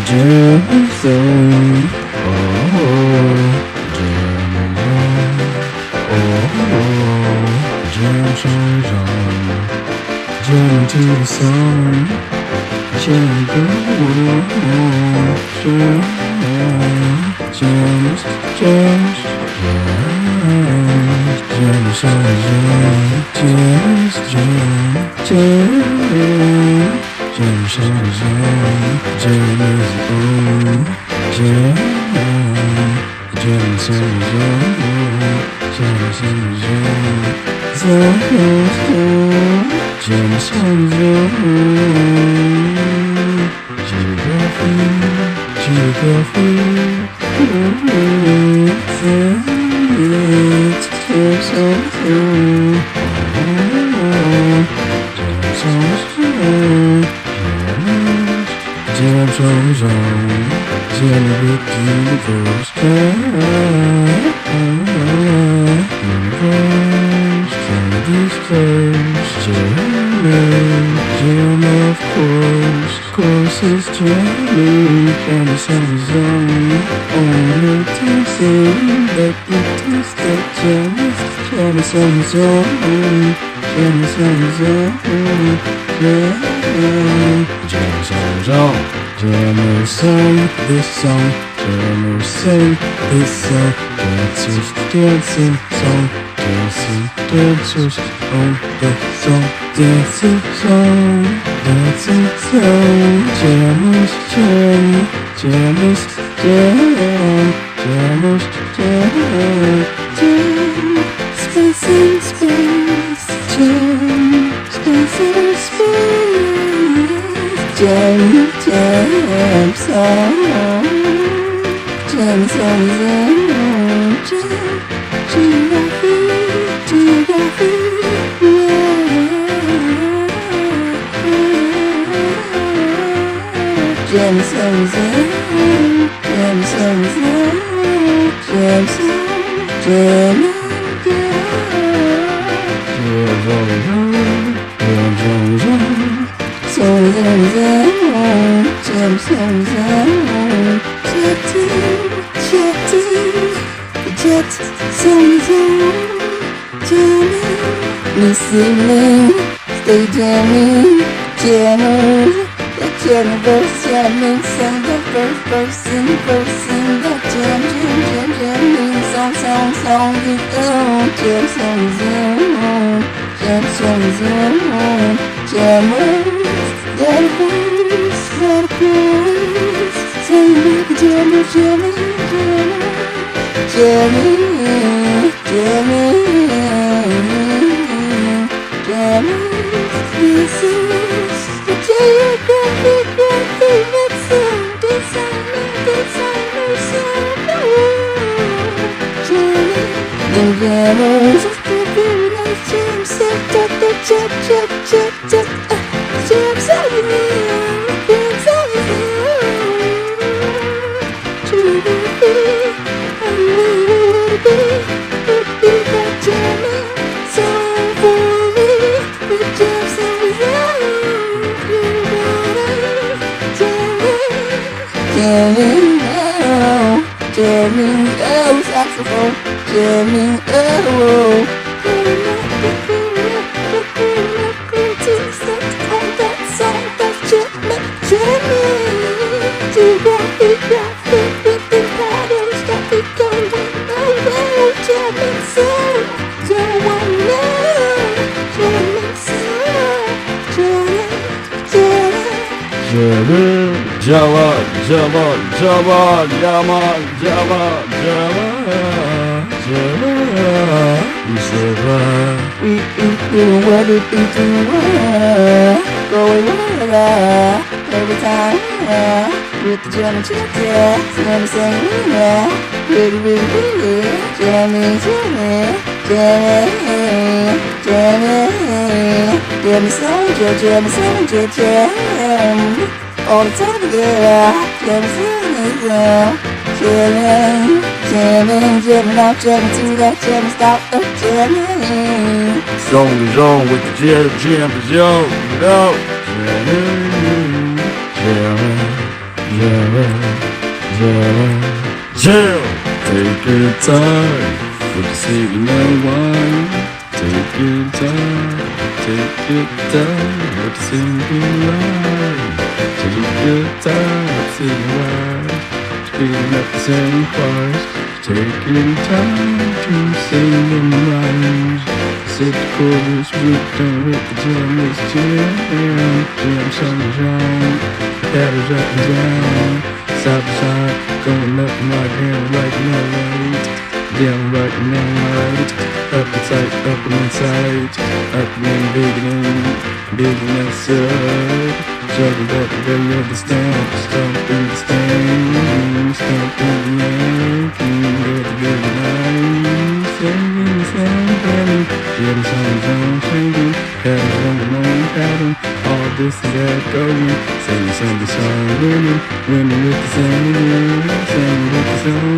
Jam zone. Oh, jam zone. Oh, jam zone. Jam to the sun. Jam go. Jam. Jams. Jams. Jam. Jam. Jams. Jam. Jam. Jam, jam, jam, jam is on. Jam, jam, jam, jam, jam, jam, jam, jam, geography, geography, jam zone zone, jam with the universe, universe, from this place, jam of course is jamming, and the sun is on, only tasting, that the taste that jam is on its own, jam is on its own. Jam song, jammers sing this song, jammers sing this song, dancers dancing song, dancers on the song, dancing song, dancing song, jammers jam, jammers jam, jammers jam, jam, space in space, jam, space in space. Jam, jam song, jam song, jam, geography, geography, jam song, jam song, jam song, jam, listening, stay jamming, jammers, the jammerverse jamming, sing the first person, the jam, jamming, song, the jam song, jammers, that voice, sing like a jammer, this is the geographic that song, designer song, the jammers of the very nice jam set, jam jamming, oh, saxophone, jamming, oh, on that song, that's jamming, geographic, with the patterns that we don't know, jamming sound, jamming what it be doing, going on every time, with the jamming singing, really, jamming, song, jam, all the time, jamming out, jamming to that, jamming stop, jamming. Song is on with the jam is on, jamming, Jam. Take your time with the signal wine. Take your time with the single line. Take your time with the single line. Speeding up the same price. Taking time to sing them rhymes. Set the chorus with the jam is jam. Jam songs on, pedals up and down, side by side, going up and right, down, right and right, down, right and down, right, up and inside, up and big and outside. Juggle up the belly of the stamp, stomp through the stand, stomp through the neck, get the very nice, singing, singing, jam songs on, singing, patterns on the long pattern, all this and that going, sing the song, winning with the singing with the song,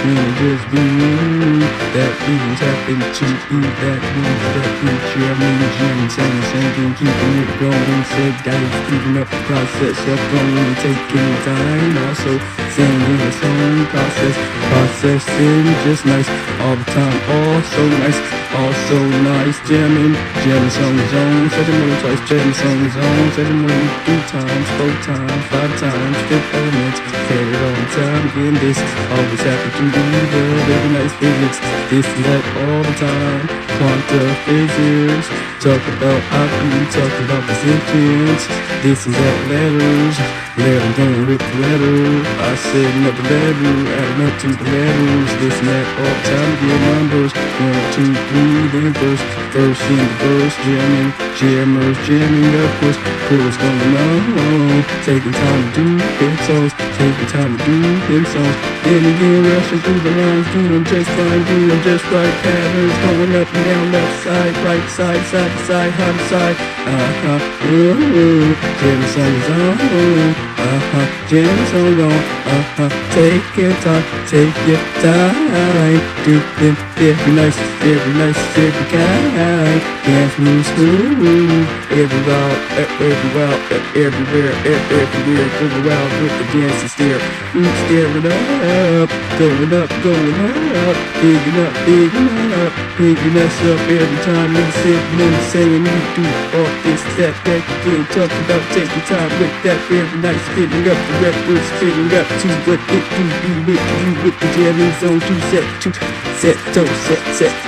winning just being that being tap into that means that beat jamming, singing, keeping it going, said guys. Speeding up the process of going and taking time. Also singing a song processing just nice all the time. All so nice. Jamming songs on. Set it more than twice. Jamming songs on. Set it more than 3 times, 4 times, 5 times, 5 elements. Said it all the time. Again, this always happens to be the very nice physics. This and that all the time. Quantum physics. Talk about alchemy, talk about the sentience. This and that letters, going with the letter. I said another letter, adding up to the letters. This and that all the time, get numbers. 1, 2, 3, then verse in the verse, jamming, of course. Chorus going on, taking time to do him songs, Then again, rushing through the lines, doing them just right, patterns going up and down, left side, right side, side to side, hot side, jam songs on, jam songs on, take your time, do them very nice, every kind, dance moves smooth, everywhere, go around with the dance and stare it up, going up, picking us up every time you sitting and saying you do all this, that, you talk about taking time with that very nice, spitting up the record, spitting up to what it do with the jamming zone, set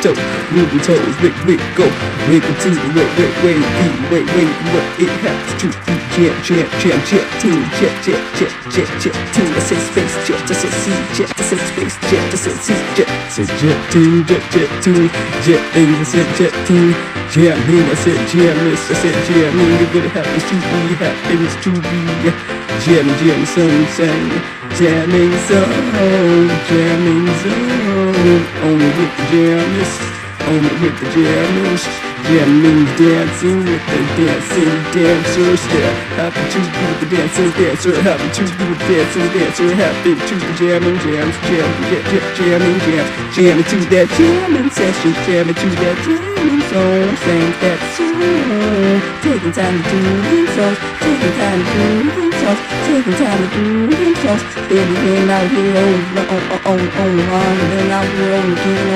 toe, moving toes, go, wiggle to the wait, what it has to be, jam, I say space, jet, I say C, jet, I say space, jet, I say C, jet, say jet to, jet things, I said jet to, jamming, I said jammless, I said jamming, what it happens to be, jamming, song, jamming zone, only with the jammers, jamming, dancing with the dancers, yeah, happy to be with the dancer, happy to be with the dancer, happy to be jamming to that jamming session, jamming to that jamming song, sing that song, taking time to do them songs, taking time to do them songs, baby, out here on the line, then out here on the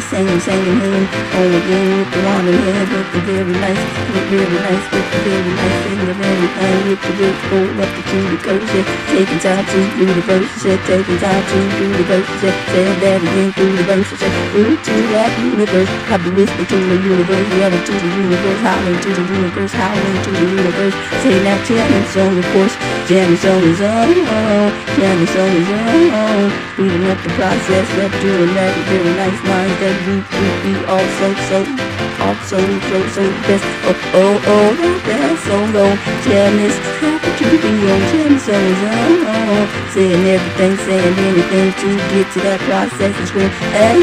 singing him, on again with the one in head, with the very nice, with the very nice, singing everything with the big go up to the coast, taking time to do the verses, taking time to do the verses, say that again through the verses, ooh, to that universe, I've been listening to the universe, yelling to the universe, howling to the universe, say that jamming song, of course, jamming song is on, speeding up the process, up doing that, very nice minds that we also so best, that's so low, jamming, happy to be on, jamming song is on, saying everything, saying anything to get to that process and scream, hey,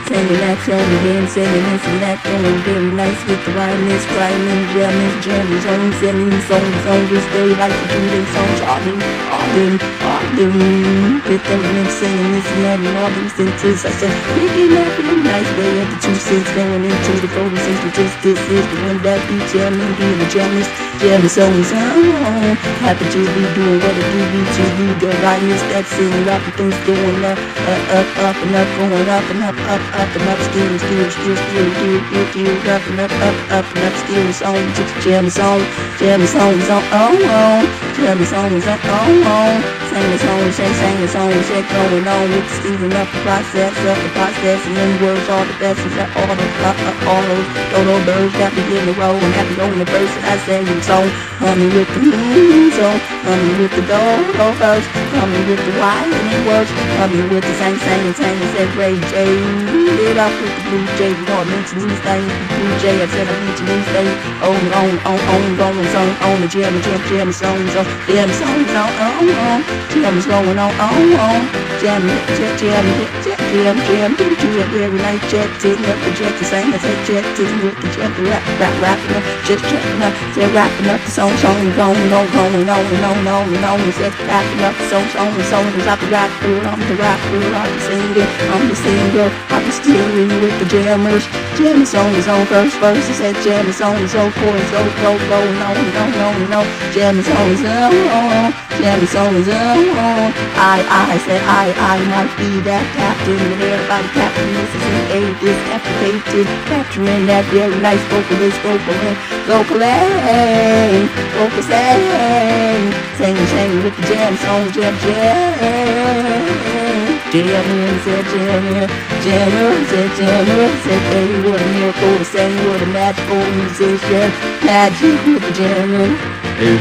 singing that song again, singing this and that, going very nice with the rhymes, jamming songs, singing songs on this day, like to do them songs, all them, with them singing this and that, and all these sentences, I said, picking up in a nice way of the 2 cents, going into the 4 cents, this is the one that be jamming, being the jammers, jamming song. Happy to be doing what I do to you. The lightness that singing up and things going up and up, going up and up and up, still, up and up and up, still song, jamming song, jamming songs on, jamming songs on, sing the song, shake going on with the speeding up the process, and then words all the best is that all those birds that begin to roll and happy on the verse that I sing the song, humming with the song, humming with the do verse, humming with the Y and it works, humming with the sing, said Ray J, lit up with the Blue Jay, we gonna mention these things, Blue Jay, I said I mention these things, going song, on the jam songs on, jam songs on, jam is going on, jam, every night, sitting up the jet, the same as that jet, sitting with the jet, rapping up, just checking up, said rapping up the song, going on, said rapping up the song, is I can rap through, I'm the rapper, I'm the singer, I'm the steering with the jammers, jamming song is on first verse, I said jamming song is on chorus, going on, jamming song is on, jamming song is on, I said I might be that captain, and everybody captain, this is an A, this activated, capturing that very nice vocalist, vocal sing with the jam song, jam, said hey, what a miracle to sing, what a magical musician, magic with the jamming. Hey,